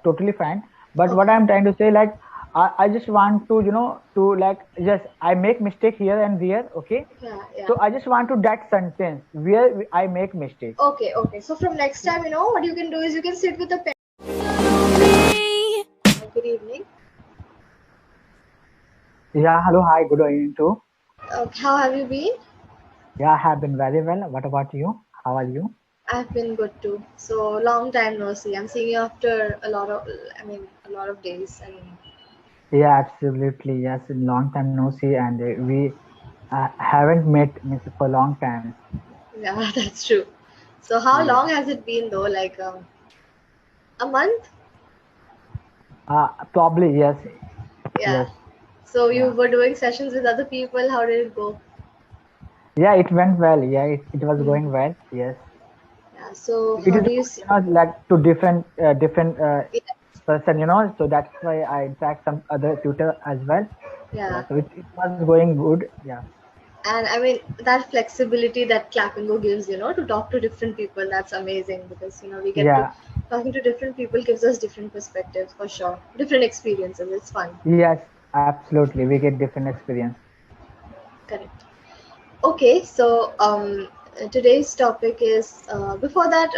totally fine. But what Okay. I'm trying to say, like, I just want to, to like, just I make mistake here and there, okay? Yeah, yeah. So I just want to that sentence where I make mistake. Okay, okay. So from next time, what you can do is you can sit with a pen. Good evening. Yeah, hello, hi, good evening too. How have you been? Yeah, I have been very well. What about you? How are you? I've been good too. So long time no see. I'm seeing you after a lot of days. I mean, Yeah, absolutely. Yes, long time no see, and we haven't met means for a long time. yeah, that's true. So how Yeah. long has it been though? Like a month? Probably yes. Yeah. Yes. So you Yeah. were doing sessions with other people. How did it go? Yeah, it went well. Yeah, it was Hmm. going well. Yes. Yeah. So It how is do you good, see? like to different Yeah. person, so that's why I interact some other tutor as well. Yeah, Yeah. so it was going good. Yeah. And I mean that flexibility that Clapingo gives, to talk to different people, that's amazing because we get to Yeah. talking to different people gives us different perspectives for sure, different experiences. It's fun. Yes, absolutely. We get different experience. Correct. Okay, so today's topic is before that,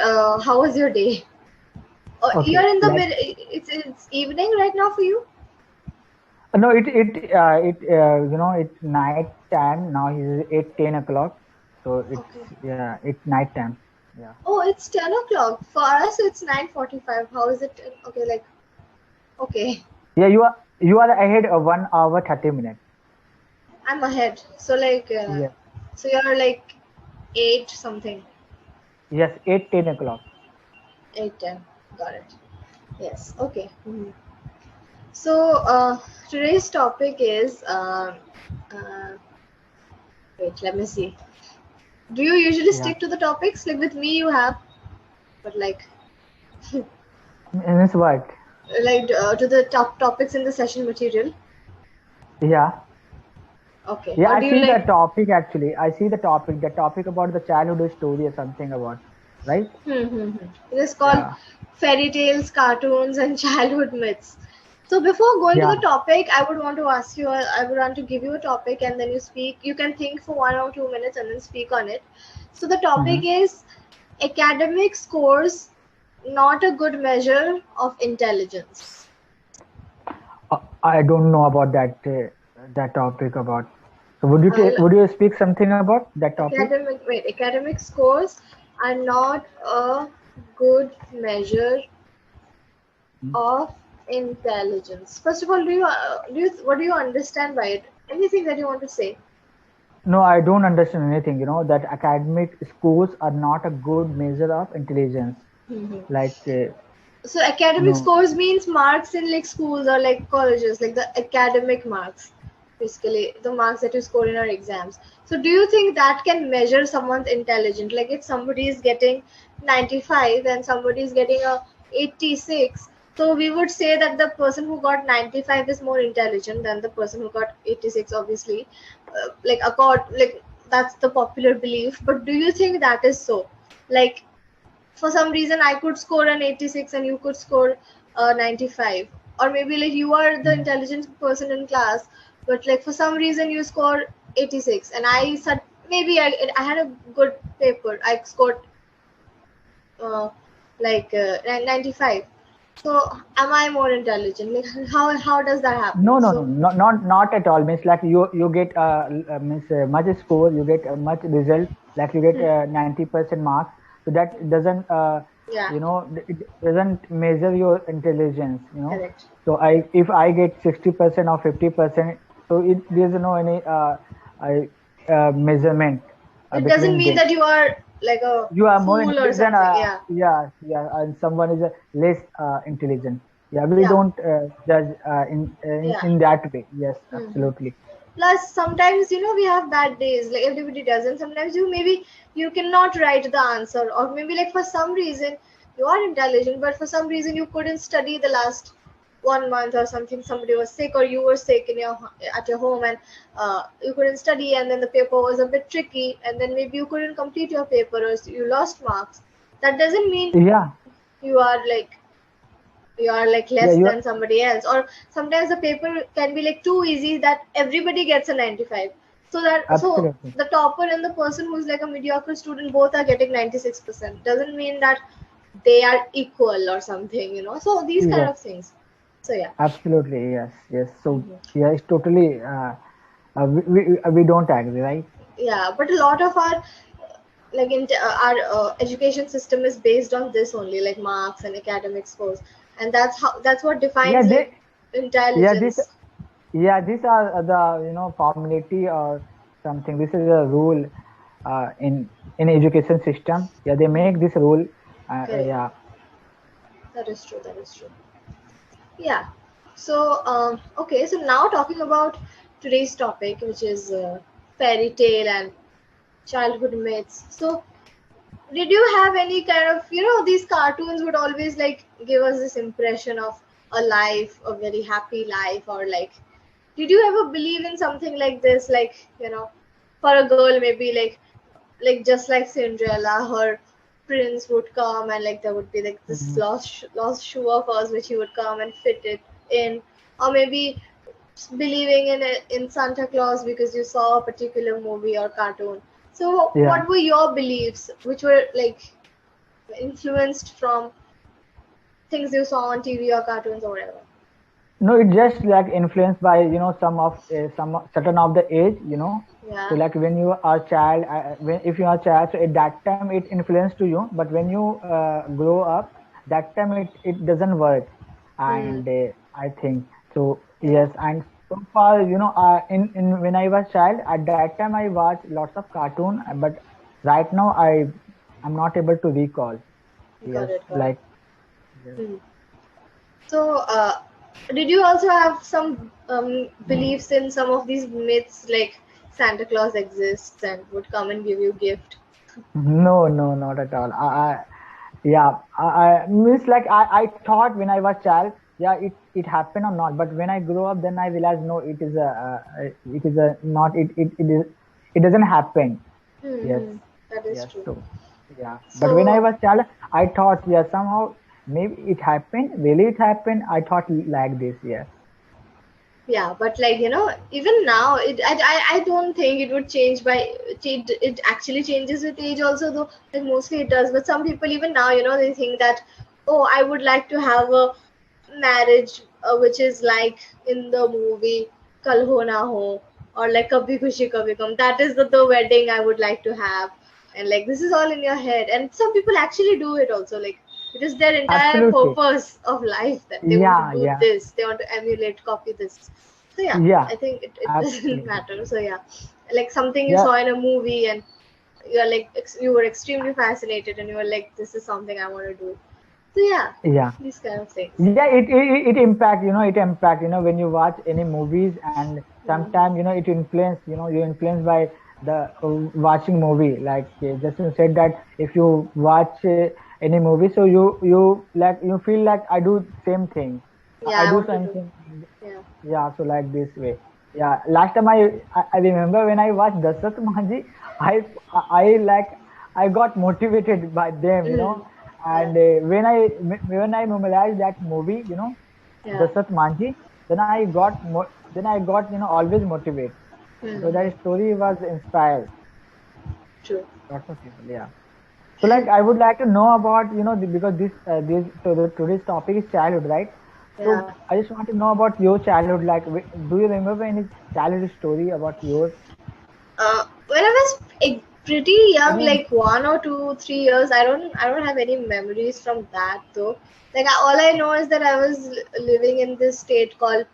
how was your day? Oh, Okay, you're in the like mid. It's evening right now for you. no, it's night time now. It's 8:10 o'clock, so Okay. it's night time. Yeah. Oh, it's 10 o'clock for us. It's 9:45. How is it? Okay, like okay, Yeah, you are ahead of 1 hour 30 minutes. I'm ahead. So like, Yes. so you're like eight something, Yes, 8:10 o'clock. 8:10. Got it. Yes. Okay. Mhm. So today's topic is uh, wait. Let me see. Do you usually Yeah. stick to the topics? Like with me, you have, but Means what? to the top topics in the session material. Yeah. Okay. Yeah, Or I do you see the like? topic actually. I see the topic about the childhood story or something about, right? It is called Yeah. fairy tales, cartoons, and childhood myths. So before going to Yeah. the topic, I would want to ask you. I would want to give you a topic, and then you speak. You can think for 1 or 2 minutes and then speak on it. So the topic Hmm. is academic scores, not a good measure of intelligence. I don't know about that topic about. So Uh, would you speak something about that topic? academic scores are not a good measure Hmm. of intelligence. First of all, what do you understand by it? Anything that you want to say? No, I don't understand anything. That academic scores are not a good measure of intelligence. Hmm. Like, So academic no. scores means marks in like schools or like colleges, like the academic marks, basically the marks that you score in our exams. So do you think that can measure someone's intelligence? Like if somebody is getting 95 and somebody is getting a 86, so we would say that the person who got 95 is more intelligent than the person who got 86, obviously. Like that's the popular belief. But do you think that is so? Like for some reason I could score an 86 and you could score 95, or maybe like you are the Mm. intelligent person in class, but like for some reason you score 86 and I said maybe I had a good paper, I scored uh, 95. So am I more intelligent? Like how does that No, happen? no, no, So not at all. Means like you get means much score, you get much result. Like you get hmm, 90% marks. So that doesn't yeah, it doesn't measure your intelligence. correct. So if I get 60% or 50%, so there's no any measurement It doesn't between mean them. that you are like a You are more fool or intelligent. something. Yeah, Yeah, yeah, and someone is less intelligent. Yeah, we yeah, don't judge yeah. in that way. Yes, Hmm. absolutely. Plus sometimes we have bad days, like everybody does, and sometimes you cannot write the answer, or maybe like for some reason you are intelligent but for some reason you couldn't study the last 1 month or something, somebody was sick or you were sick at your home, and you couldn't study, and then the paper was a bit tricky, and then maybe you couldn't complete your paper or you lost marks. That doesn't mean Yeah, you are like you are like Yeah, less you than somebody else, or sometimes the paper can be like too easy that everybody gets a 95, so that so absolutely. the topper and the person who's like a mediocre student both are getting 96%, doesn't mean that they are equal or something, so these kind Yes, of things. So yeah. absolutely. Yes, yes. So Mhm. yeah, it's totally. We don't agree, right? Yeah, but a lot of our like our education system is based on this only, like marks and academic scores, and that's what Yeah, defines like they. Yeah, this. intelligence. Yeah, these are the formality or something. This is a rule in education system. Yeah, they make this rule. Correct. Yeah. That is true. That is true. Yeah. So, okay. So now talking about today's topic, which is fairy tale and childhood myths. So, did you have any kind of, these cartoons would always like give us this impression of a life, a very happy life, or like, did you ever believe in something like this? Like, for a girl, maybe like just like Cinderella, her prince would come and like there would be like this Mhm. lost shoe of hers which he would come and fit it in, or maybe believing in it, in Santa Claus because you saw a particular movie or cartoon. So, Yeah. what were your beliefs, which were like influenced from things you saw on TV or cartoons or whatever? No, it just like influenced by some certain of the age. So Yeah. like when you are child, when if you are child, so at that time it influenced to you. But when you grow up, that time it doesn't work. Hmm. And I think so. Yeah. Yes, and so far in when I was child, at that time I watched lots of cartoon, but right now I'm not able to recall. Got Yes, it. Got it. like. Yes. Hmm. So, did you also have some beliefs in some of these myths, like Santa Claus exists and would come and give you gift? No, no, not at all. Yeah, I means like I thought when I was child, yeah, it happened or not. But when I grow up, then I realized no, it is a not it is it doesn't happen. Yes, Hmm. That is yes. true. So yeah, but when I So, was child, I thought yeah somehow maybe it happened. Really, it happened. I thought like this. Yes, yeah, but like even now, I don't think it would change by change. It actually changes with age also, though. Like mostly it does. But some people even now, they think that, oh, I would like to have a marriage which is like in the movie Kal Ho Na Ho, or like Kabhi Khushi Kabhi Gum. That is the wedding I would like to have, and like this is all in your head. And some people actually do it also, like it is their entire absolutely. purpose of life that they want to Yeah, do yeah, this, they want to emulate, copy this. So yeah, yeah. I think it doesn't Absolutely. matter. So yeah, like something you Yeah, saw in a movie and you're like you were extremely fascinated and you were like, this is something I want to do. So yeah, yeah. these kind of things. Yeah, it impact it impact when you watch any movies, and Hmm. sometimes it influence you influenced by the watching movie, like just you said that if you watch any movie, so you like you feel like I do same thing. I Yeah, I do want to do. something. Yeah. Yeah, so like this way. Yeah, last time I remember when I watched Dasat Manji, I like I got motivated by them, Mm. Yeah. and when I memorized that movie, Yeah. Dasat Manji, then I got always motivated. So Hmm. that story was inspired True. lots of people. Yeah. So like I would like to know about because this so today's topic is childhood, right? Yeah. So I just want to know about your childhood. Like, do you remember any childhood story about yours? When I was pretty young, Any? like 1 or 2, 3 years, I don't have any memories from that though. Like all I know is that I was living in this state called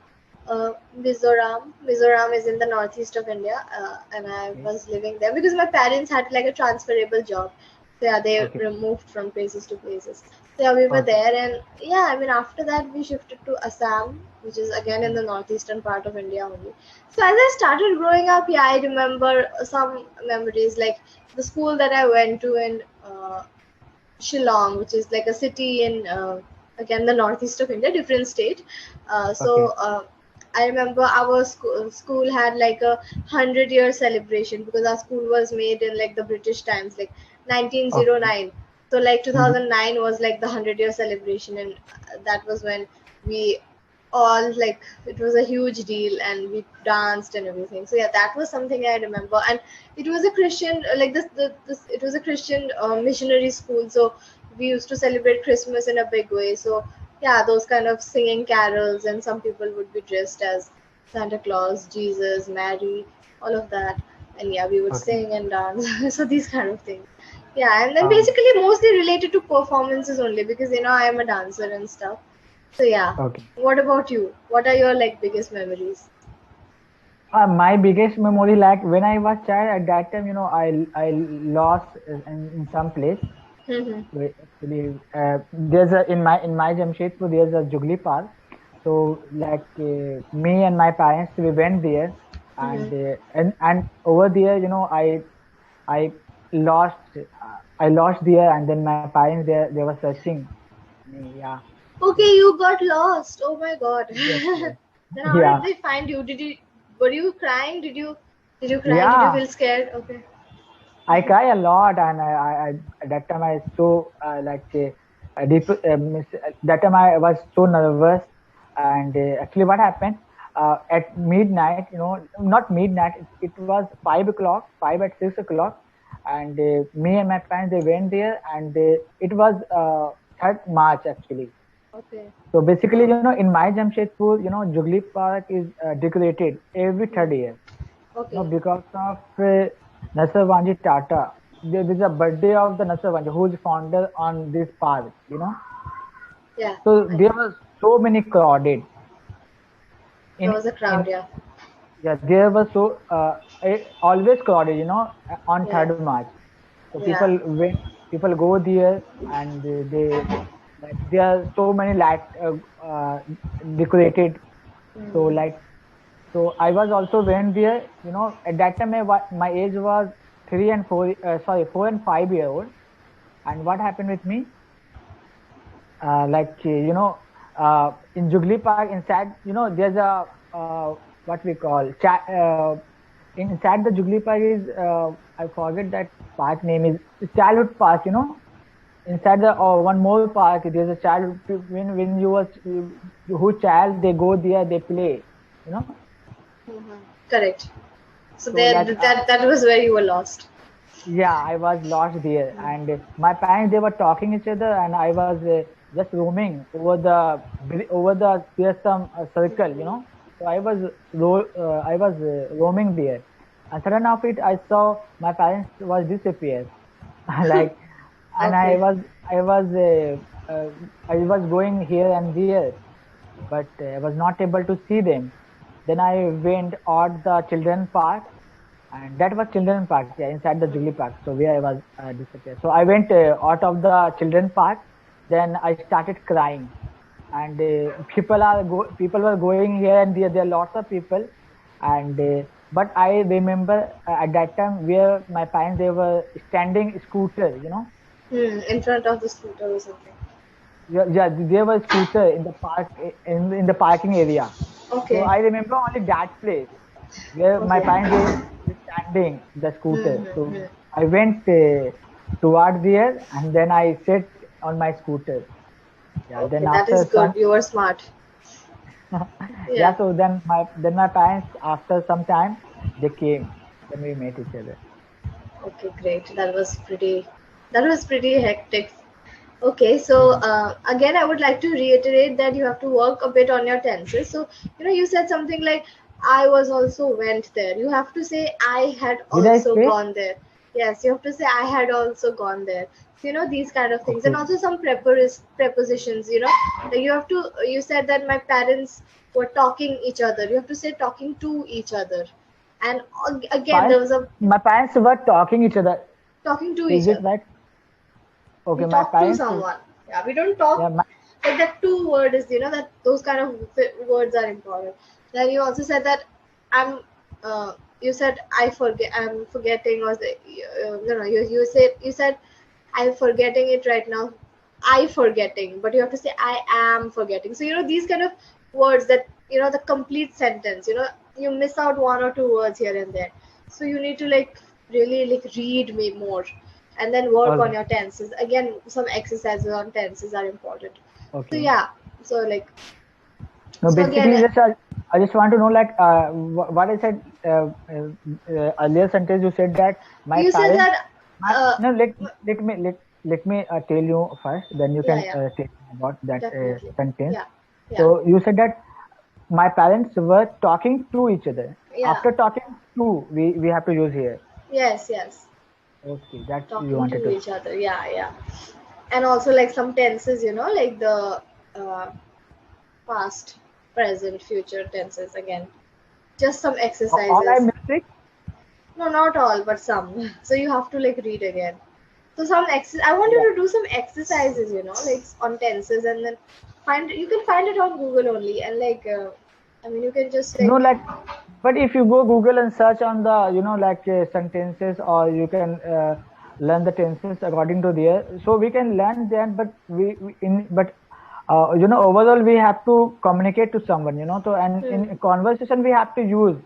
Mizoram. Mizoram is in the northeast of India, and I Okay. was living there because my parents had like a transferable job. So yeah, they Okay. moved from places to places. So yeah, we were Okay. there, and yeah, I mean after that we shifted to Assam, which is again in Mm. the northeastern part of India only. So as I started growing up, yeah, I remember some memories like the school that I went to in Shillong, which is like a city in again the northeast of India, different state. Okay. I remember our school had like a 100-year celebration because our school was made in like the British times, like Okay. 1909. So like Mhm. 2009 was like the 100-year celebration, and that was when we all like, it was a huge deal, and we danced and everything. So yeah, that was something I remember. And it was a Christian, like this it was a Christian missionary school, so we used to celebrate Christmas in a big way. So yeah, those kind of singing carols, and some people would be dressed as Santa Claus, Jesus, Mary, all of that. And yeah, we would Okay. sing and dance. So these kind of things. Yeah, and then Um, basically mostly related to performances only, because I am a dancer and stuff. So yeah. okay. What about you? What are your like biggest memories? My biggest memory, like when I was child, at that time, I lost in some place. Mm-hmm. Actually, there's a in my Jamshedpur there's a Jugli Park. So like me and my parents we went there, Mm-hmm. and over there, I lost I lost there, and then my parents they were searching me. Yeah. Okay, you got lost. Oh my god. Yes. Yes. Then how did Yeah. they find you? Did you Were you crying? Did you cry? Did you Yeah. feel scared? Okay. I cry a lot, and at that time I so deep. That time I was so nervous, and actually, what happened at midnight? Not midnight. It was 5 o'clock, 5 at 6 o'clock, and me and my parents they went there, and it was 3rd March actually. Okay. So basically, in my Jamshedpur, Jugli Park is decorated every Hmm. 3rd year. Okay. Because of Nasser Tata. There is a birthday of the Nasser who is founder on this park. Yeah. So I there know. was so many crowded There in was a crowd. in Yeah. yeah, there was so always crowded, on Yeah. 3rd March. So Yeah. people go there, and they like there are so many light decorated. So Hmm. like so I was also went there. At that time my age was 3 and 4, sorry, 4 and 5 year old. And what happened with me? In Jugli Park inside, there's a what we call inside the Jugli Park is I forget that park name is childhood park. Inside the one more park there's a childhood when who child they go there they play. You know. Hmm. Correct. So So there, like that was where you were lost. yeah, I was lost there, and my parents they were talking each other, and I was just roaming over the there's some circle, So I was roaming there, and sudden of it, I saw my parents was disappeared, like, and Okay. uh, I was going here and there, but I was not able to see them. Then I went out the children park, and that was children park, yeah, inside the Jubilee Park. So where I was disappeared. So I went out of the children park. Then I started crying, and people were going here and there. There are lots of people, and but I remember at that time where my parents they were standing scooter. In front of the scooter or something. Yeah, yeah, there was scooter in the park in the parking area. So Okay. I remember only that place where my Okay. parents they standing the scooter. Mm-hmm. So I went toward there, and then I sat on my scooter. Yeah. Then Okay, that after is some good. You were smart. yeah. Yeah. So then my parents after some time they came. Then we met each other. Okay, great. That was pretty hectic. Okay, so Mhm. again, I would like to reiterate that you have to work a bit on your tenses. So, you said something like, I was also went there. You have to say, I had Did I also say? gone there. Yes, you have to say, I had also gone there. So, these kind of things. And Okay. also some prepositions, like you said that my parents were talking each other. You have to say talking to each other. And again, there Parents, was a my parents were talking each other. talking to Is each it other. right? We Okay, my talk to parents. someone. Yeah, we don't Yeah, talk like that. Two word is, that those kind of words are important. Then you also said that I'm you said I'm forgetting, or no, you said I'm forgetting it right now. I forgetting, but you have to say I am forgetting. So these kind of words, that the complete sentence, you miss out one or two words here and there. So you need to like really like read me more. and then work All on right. your tenses. Again, some exercises on tenses are important. So Okay. yeah, so like, No, so basically, again, I just want to know, like, what I said earlier sentence. You said that my you said parents. that, No, let me tell you first. Then you yeah, can yeah, tell me about that definitely, sentence. yeah, yeah, So you said that my parents were talking to each other. yeah, After talking to, we have to use here. yes, yes, Okay, that you talking wanted to to. each other, yeah, yeah, and also like some tenses, like the uh, past, present, future tenses again. Just some All I exercises. mistake. No, not all, but some. So you have to like read again. So some I want you Yeah. to do some exercises, like on tenses, and then you can find it on Google only, and like, I mean, you can just No, like, like, but if you go Google and search on the, like sentences, or you can learn the tenses according to there, so we can learn them. But overall we have to communicate to someone, so, and hmm, in conversation we have to use,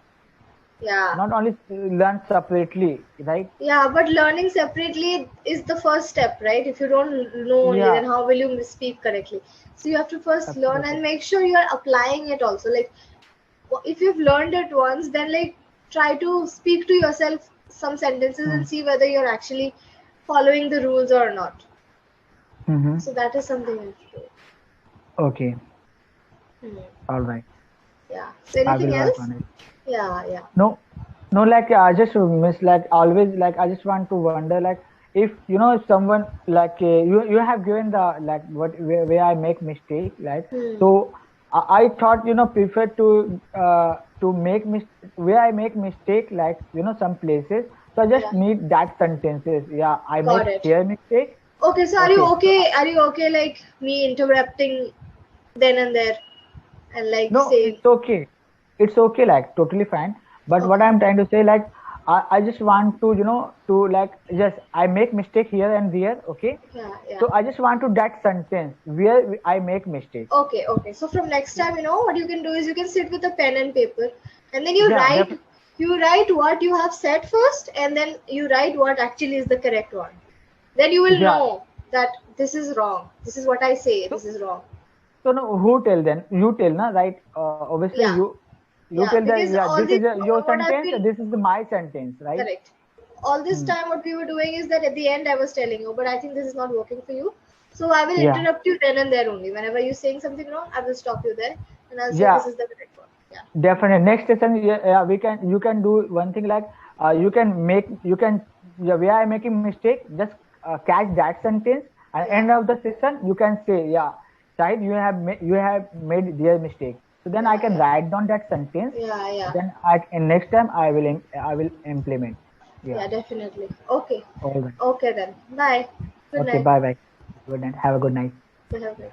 yeah. not only learn separately, right? Yeah, but learning separately is the first step, right? If you don't know only, then Yeah, how will you speak correctly? So you have to first learn and absolutely. make sure you are applying it also. Like, if you've learned it once, then like try to speak to yourself some sentences Hmm. and see whether you're actually following the rules or not. Mm-hmm. So that is something you have to Okay, do. Hmm. all right. Yeah. So I anything will work else? on it. Yeah, yeah. No, no, like I just miss, like, always, like I just want to wonder, like, if if someone, like, you have given the, like, where I make mistake, like, Hmm. so I thought, prefer to make where I make mistake, like, some places. So I just Yeah. need that sentences. Yeah, I make Got it. here mistake. Okay, so are you Okay, so okay? Are you okay like me interrupting then and there and like no, saying, it's okay. It's okay, like, totally fine. But what okay. I'm trying to say, like, I just want to, like, just I make mistake here and there, okay? Yeah, yeah. So I just want to that sentence where I make mistake. Okay, okay. So from next time, what you can do is you can sit with a pen and paper, and then Yeah, you write what you have said first, and then you write what actually is the correct one. Then you will yeah. know that this is wrong. This is what I say. So This is wrong. so no, who tell then? You tell, na, right? Obviously Yeah, you yeah. tell that, Because yeah, all this this, is your what I've sentence, been this is my sentence, right? correct. All this Hmm. time, what we were doing is that at the end, I was telling you, but I think this is not working for you. So I will Yeah, interrupt you then and there only. Whenever you're saying something wrong, I will stop you there and I'll say yeah. this is the correct one. Yeah. Definitely. Next session, yeah, yeah, you can do one thing, like, you can, yeah, where I making mistake, just catch that sentence, and Yeah. end of the session you can say, yeah, Shahid, you have made their mistake. So then I Yeah. can Yeah. write down that sentence. Yeah. Yeah. Then and next time I will implement. Yeah. Yeah. Definitely. Okay. All right. Okay then. Bye. Good Okay. night. Bye bye. Good night. Have a good night. Bye.